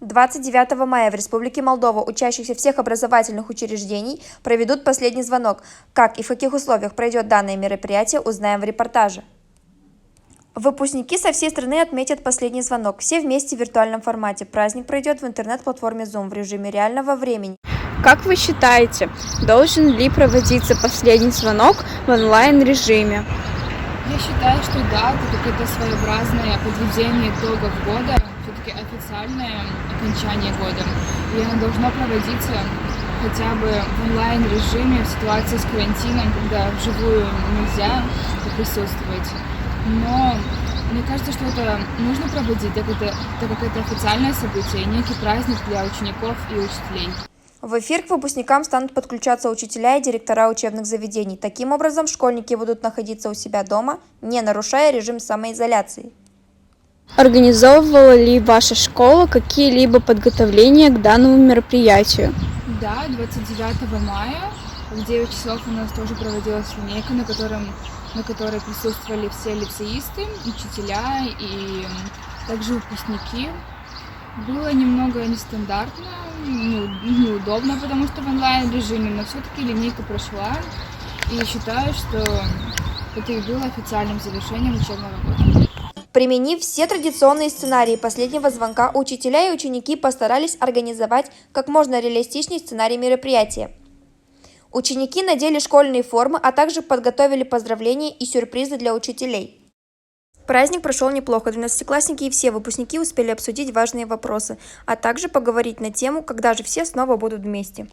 29 мая в Республике Молдова учащихся всех образовательных учреждений проведут последний звонок. Как и в каких условиях пройдет данное мероприятие, узнаем в репортаже. Выпускники со всей страны отметят последний звонок. Все вместе в виртуальном формате. Праздник пройдет в интернет-платформе Zoom в режиме реального времени. Как вы считаете, должен ли проводиться последний звонок в онлайн-режиме? Я считаю, что да, так как это своеобразное подведение итогов года, все-таки официальное окончание года, и оно должно проводиться хотя бы в онлайн-режиме в ситуации с карантином, когда вживую нельзя присутствовать. Но мне кажется, что это нужно проводить, так как это официальное событие и некий праздник для учеников и учителей. В эфир к выпускникам станут подключаться учителя и директора учебных заведений. Таким образом, школьники будут находиться у себя дома, не нарушая режим самоизоляции. Организовывала ли ваша школа какие-либо подготовления к данному мероприятию? Да, 29 мая в 9 часов у нас тоже проводилась линейка, на которой присутствовали все лицеисты, учителя и также выпускники. Было немного нестандартно, неудобно, потому что в онлайн-режиме, но все-таки линейка прошла, и считаю, что это и было официальным завершением учебного года. Применив все традиционные сценарии последнего звонка, учителя и ученики постарались организовать как можно реалистичнее сценарий мероприятия. Ученики надели школьные формы, а также подготовили поздравления и сюрпризы для учителей. Праздник прошел неплохо. 12-классники и все выпускники успели обсудить важные вопросы, а также поговорить на тему, когда же все снова будут вместе.